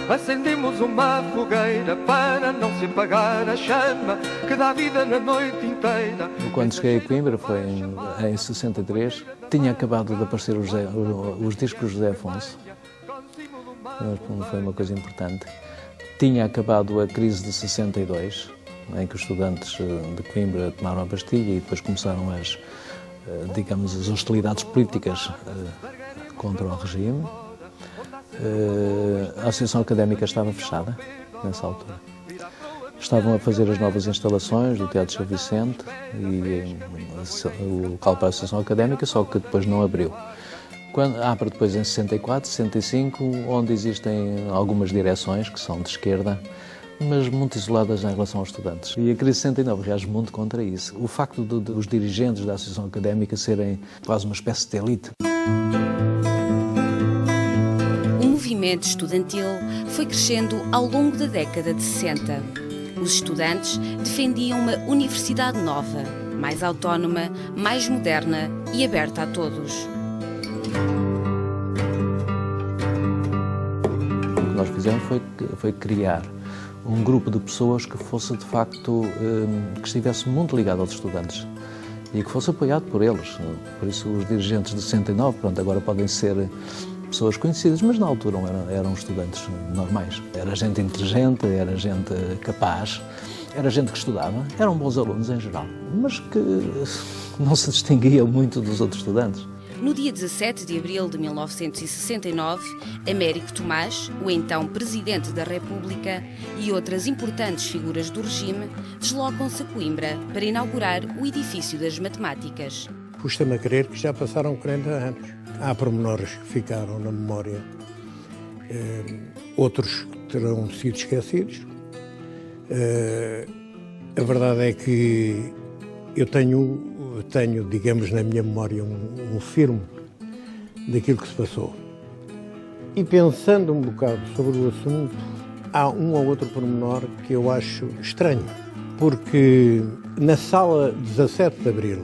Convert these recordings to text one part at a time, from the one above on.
acendemos uma fogueira para não se apagar a chama que dá vida na noite inteira. Quando cheguei a Coimbra foi em 63, tinha acabado de aparecer os discos de José Afonso, foi uma coisa importante. Tinha acabado a crise de 62, em que os estudantes de Coimbra tomaram a Bastilha e depois começaram as hostilidades políticas contra o regime. A Associação Académica estava fechada nessa altura. Estavam a fazer as novas instalações do Teatro São Vicente e o local para a Associação Académica, só que depois não abriu. Abre depois em 64, 65, onde existem algumas direções que são de esquerda, mas muito isoladas em relação aos estudantes. E a crise de 69 reage muito contra isso. O facto dos dirigentes da Associação Académica serem quase uma espécie de elite. O movimento estudantil foi crescendo ao longo da década de 60. Os estudantes defendiam uma universidade nova, mais autónoma, mais moderna e aberta a todos. O que nós fizemos foi criar um grupo de pessoas que fosse, de facto, que estivesse muito ligado aos estudantes e que fosse apoiado por eles. Por isso, os dirigentes de 69, agora podem ser pessoas conhecidas, mas na altura eram estudantes normais. Era gente inteligente, era gente capaz, era gente que estudava, eram bons alunos em geral, mas que não se distinguia muito dos outros estudantes. No dia 17 de abril de 1969, Américo Tomás, o então Presidente da República, e outras importantes figuras do regime deslocam-se a Coimbra para inaugurar o edifício das matemáticas. Custa-me a crer que já passaram 40 anos. Há pormenores que ficaram na memória, outros terão sido esquecidos. A verdade é que eu tenho, digamos, na minha memória um filme daquilo que se passou. E pensando um bocado sobre o assunto, há um ou outro pormenor que eu acho estranho, porque na sala 17 de Abril,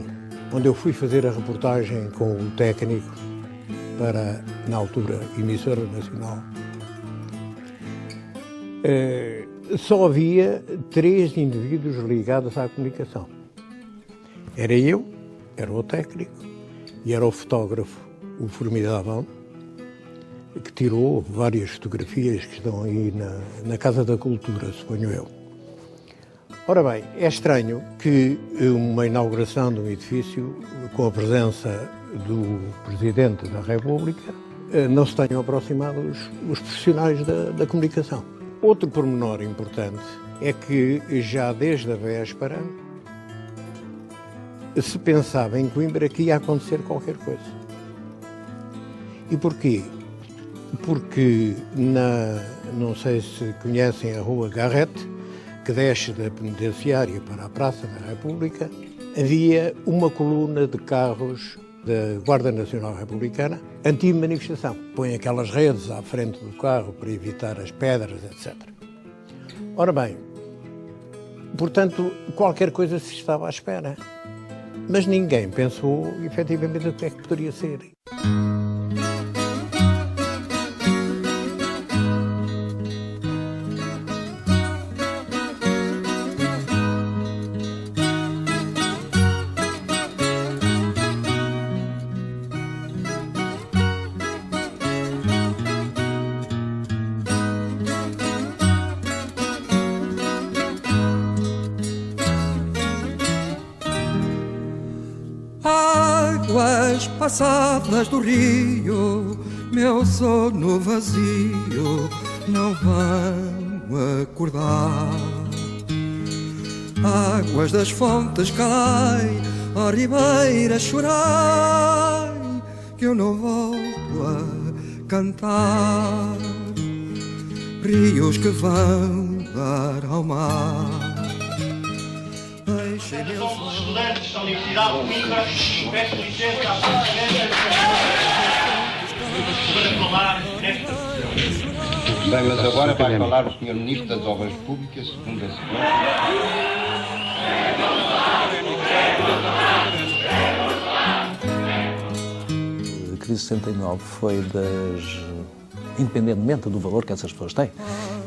onde eu fui fazer a reportagem com o técnico para, na altura, emissora nacional, só havia 3 indivíduos ligados à comunicação. Era eu, era o técnico e era o fotógrafo, o formidável, que tirou várias fotografias que estão aí na Casa da Cultura, suponho eu. Ora bem, é estranho que uma inauguração de um edifício com a presença do Presidente da República não se tenham aproximado os profissionais da comunicação. Outro pormenor importante é que já desde a véspera se pensava em Coimbra que ia acontecer qualquer coisa. E porquê? Porque não sei se conhecem a Rua Garrett, que desce da penitenciária para a Praça da República, havia uma coluna de carros da Guarda Nacional Republicana anti-manifestação. Põe aquelas redes à frente do carro para evitar as pedras, etc. Ora bem, portanto, qualquer coisa se estava à espera. Mas ninguém pensou, efetivamente, o que é que poderia ser. Águas passadas do rio, meu sono vazio não vão acordar. Águas das fontes calai, ó ribeira chorai, que eu não volto a cantar. Rios que vão dar ao mar. Somos estudantes da Universidade de Coimbra e peço licença à Presidente para falar nesta sessão. Bem, mas agora vai falar o Sr. Ministro das Obras Públicas, segundo a sequência. A crise de 69 foi independentemente do valor que essas pessoas têm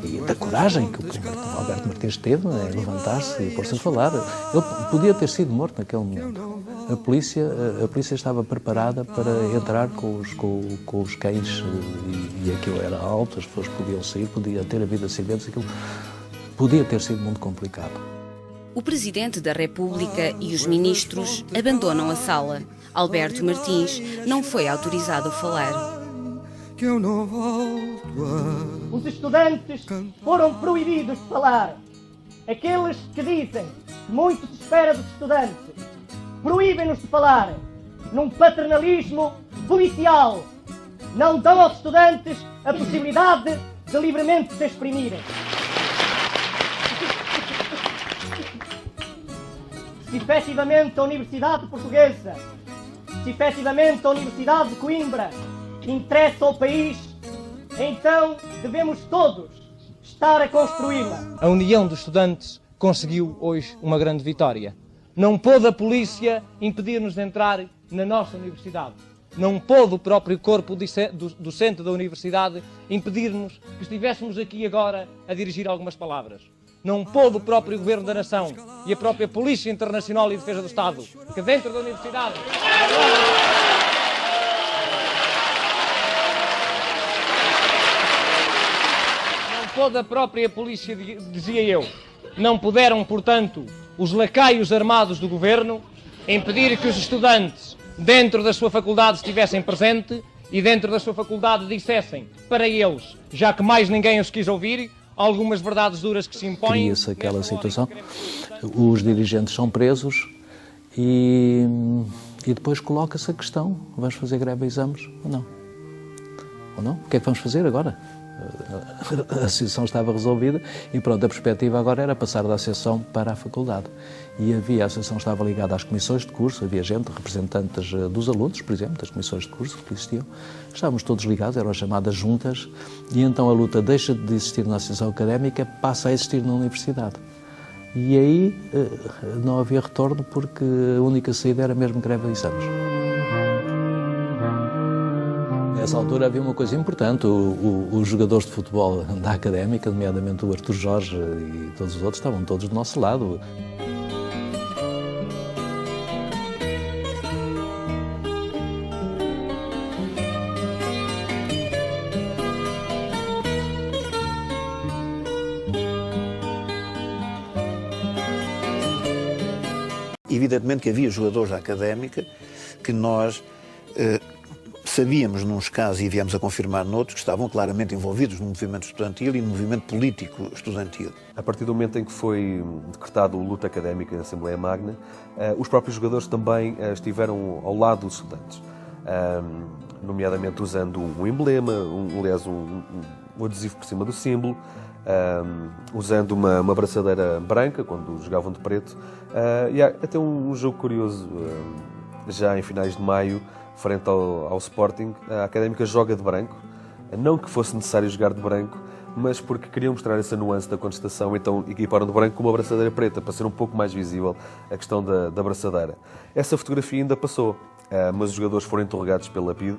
e da coragem que o Alberto Martins teve em levantar-se e pôr-se a falar. Ele podia ter sido morto naquele momento. A polícia estava preparada para entrar com os cães e aquilo era alto, as pessoas podiam sair, podia ter havido acidentes, aquilo podia ter sido muito complicado. O Presidente da República e os ministros abandonam a sala. Alberto Martins não foi autorizado a falar. Que eu não volto a... Os estudantes foram proibidos de falar. Aqueles que dizem que muito se espera dos estudantes proíbem-nos de falar num paternalismo policial. Não dão aos estudantes a possibilidade de livremente se exprimirem. Se efetivamente a Universidade Portuguesa, se efetivamente a Universidade de Coimbra interessa ao país, então devemos todos estar a construí-la. A União dos Estudantes conseguiu hoje uma grande vitória. Não pôde a polícia impedir-nos de entrar na nossa universidade. Não pôde o próprio corpo docente da universidade impedir-nos que estivéssemos aqui agora a dirigir algumas palavras. Não pôde o próprio Governo da Nação e a própria Polícia Internacional e Defesa do Estado, que dentro da universidade... Não pôde a própria polícia, dizia eu. Não puderam, portanto, os lacaios armados do Governo impedir que os estudantes dentro da sua faculdade estivessem presentes e dentro da sua faculdade dissessem para eles, já que mais ninguém os quis ouvir, algumas verdades duras que se impõem. Cria-se aquela situação, os dirigentes são presos e depois coloca-se a questão, vamos fazer greve a exames ou não? Ou não? O que é que vamos fazer agora? A situação estava resolvida e pronto, a perspectiva agora era passar da associação para a faculdade. E a associação estava ligada às comissões de curso, havia gente, representantes dos alunos, por exemplo, das comissões de curso que existiam. Estávamos todos ligados, eram as chamadas juntas, e então a luta deixa de existir na associação académica, passa a existir na universidade. E aí não havia retorno porque a única saída era mesmo greve de exames. Nessa altura havia uma coisa importante, os jogadores de futebol da Académica, nomeadamente o Artur Jorge e todos os outros, estavam todos do nosso lado. Evidentemente que havia jogadores da Académica que nós sabíamos nos casos e viemos a confirmar noutros que estavam claramente envolvidos no movimento estudantil e no movimento político estudantil. A partir do momento em que foi decretado o luto académico na Assembleia Magna, os próprios jogadores também estiveram ao lado dos estudantes, nomeadamente usando um emblema, um adesivo por cima do símbolo, usando uma abraçadeira branca quando jogavam de preto. E há até um jogo curioso, já em finais de maio, frente ao Sporting, a Académica joga de branco, não que fosse necessário jogar de branco, mas porque queriam mostrar essa nuance da contestação, então equiparam de branco com uma abraçadeira preta, para ser um pouco mais visível a questão da abraçadeira. Essa fotografia ainda passou, mas os jogadores foram interrogados pela PIDE,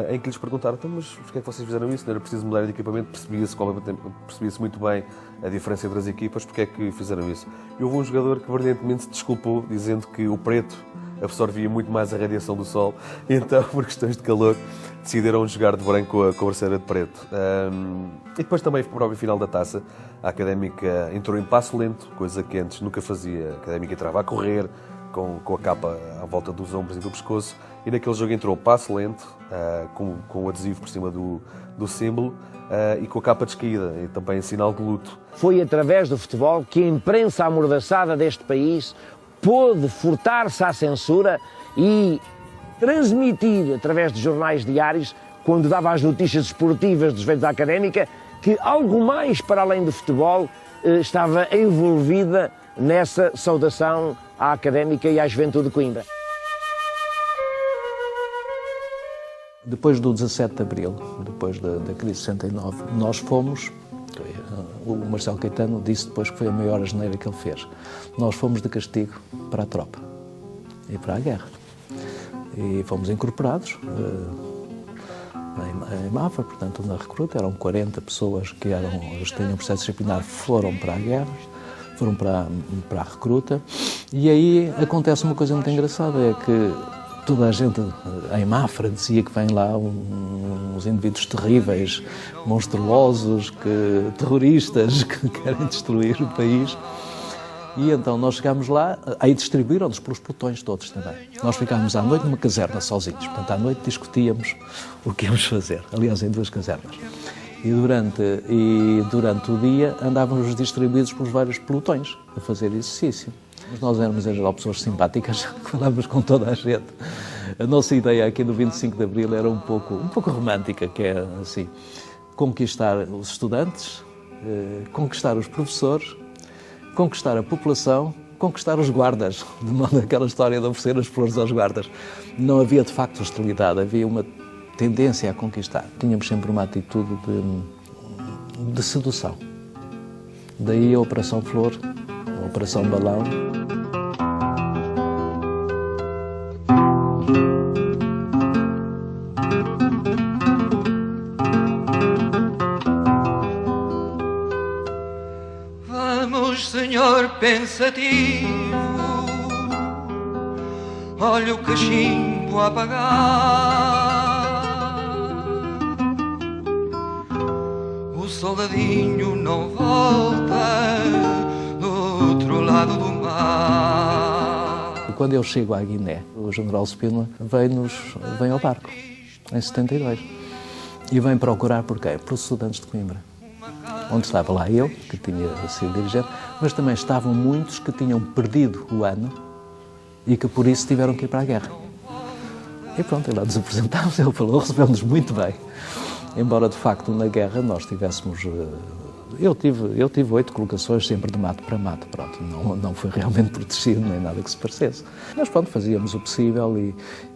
em que lhes perguntaram, então, mas porquê é que vocês fizeram isso? Não era preciso mudar de equipamento, percebia-se muito bem a diferença entre as equipas, porquê é que fizeram isso? E houve um jogador que brilhantemente se desculpou, dizendo que o preto absorvia muito mais a radiação do sol, e então, por questões de calor, decidiram jogar de branco com a braçadeira de preto. E depois também, para o próprio final da taça, a Académica entrou em passo lento, coisa que antes nunca fazia. A Académica entrava a correr, com a capa à volta dos ombros e do pescoço, e naquele jogo entrou passo lento, com o adesivo por cima do símbolo, e com a capa descaída, e também em sinal de luto. Foi através do futebol que a imprensa amordaçada deste país pôde furtar-se à censura e transmitir, através de jornais diários, quando dava as notícias esportivas dos eventos da Académica, que algo mais para além do futebol estava envolvida nessa saudação à Académica e à Juventude de Coimbra. Depois do 17 de Abril, depois da crise de 69, nós fomos, o Marcelo Caetano disse depois que foi a maior asneira que ele fez, nós fomos de castigo para a tropa e para a guerra. E fomos incorporados em Mafra, portanto na recruta, eram 40 pessoas que tinham processo disciplinar, foram para a guerra, foram para a recruta, e aí acontece uma coisa muito engraçada, é que toda a gente em Mafra dizia que vêm lá uns indivíduos terríveis, monstruosos, terroristas, que querem destruir o país. E então nós chegámos lá, aí distribuíram-nos pelos pelotões todos também. Nós ficámos à noite numa caserna sozinhos, portanto à noite discutíamos o que íamos fazer, aliás em 2 casernas. E durante o dia andávamos distribuídos pelos vários pelotões a fazer exercício. Mas nós éramos em geral pessoas simpáticas, que falávamos com toda a gente. A nossa ideia aqui no 25 de Abril era um pouco romântica, que é assim, conquistar os estudantes, conquistar os professores, conquistar a população, conquistar os guardas, de modo aquela história de oferecer as flores aos guardas. Não havia de facto hostilidade, havia uma tendência a conquistar. Tínhamos sempre uma atitude de sedução. Daí a Operação Flor, a Operação Balão. Senhor pensativo, olha o cachimbo a apagar. O soldadinho não volta do outro lado do mar. Quando eu chego à Guiné, o general Spínola vem ao barco, em 72, e vem procurar por quem? Por estudantes de Coimbra. Onde estava lá eu, que tinha sido dirigente, mas também estavam muitos que tinham perdido o ano e que por isso tiveram que ir para a guerra. E pronto, lá nos apresentámos, ele falou, recebeu-nos muito bem. Embora de facto na guerra nós tivéssemos... Eu tive 8 colocações sempre de mato para mato, pronto, não foi realmente protegido nem nada que se parecesse. Mas pronto, fazíamos o possível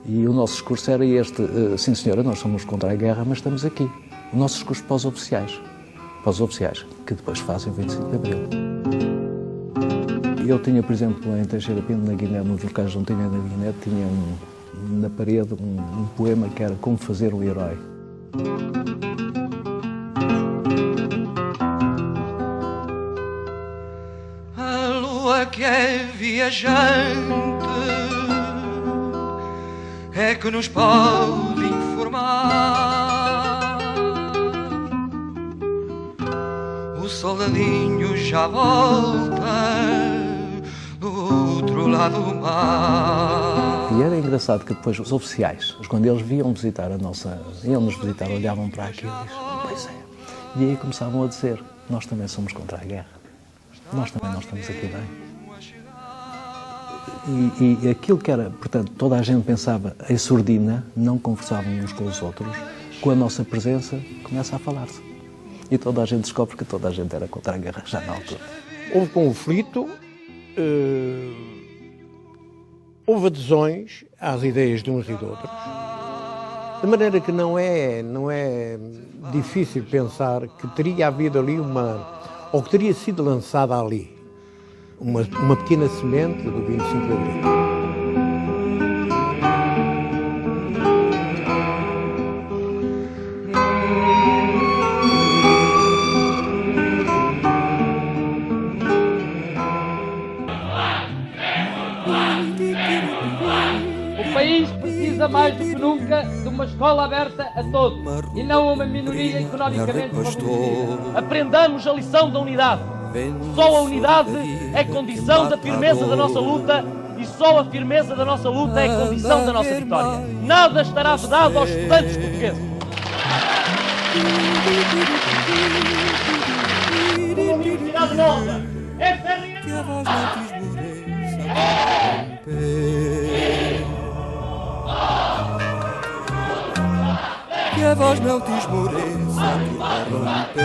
e o nosso discurso era este, sim senhora, nós somos contra a guerra, mas estamos aqui. O nosso discurso para os oficiais, que depois fazem o 25 de Abril. Eu tinha, por exemplo, em Teixeira Pinto, na Guiné, nos locais onde tinha na Guiné, tinha na parede um poema que era Como Fazer um Herói. A lua que é viajante é que nos pode informar. O soldadinho já volta do outro lado do mar. E era engraçado que depois os oficiais, quando eles iam nos visitar, olhavam para aquilo e diziam, pois é. E aí começavam a dizer, nós também somos contra a guerra. Nós também não estamos aqui bem. E aquilo que era, portanto, toda a gente pensava em surdina, não conversavam uns com os outros, com a nossa presença começa a falar-se. E toda a gente descobre que toda a gente era contra a guerra já na altura. Houve conflito, houve adesões às ideias de uns e de outros, de maneira que não é difícil pensar que teria havido ali ou que teria sido lançada ali uma pequena semente do 25 de Abril. O país precisa mais do que nunca de uma escola aberta a todos e não a uma minoria economicamente favorecida. Aprendamos a lição da unidade. Só a unidade é condição da firmeza da nossa luta e só a firmeza da nossa luta é condição da nossa vitória. Nada estará vedado aos estudantes portugueses. Uma universidade nova é que a voz não te esmoreça, que vai romper.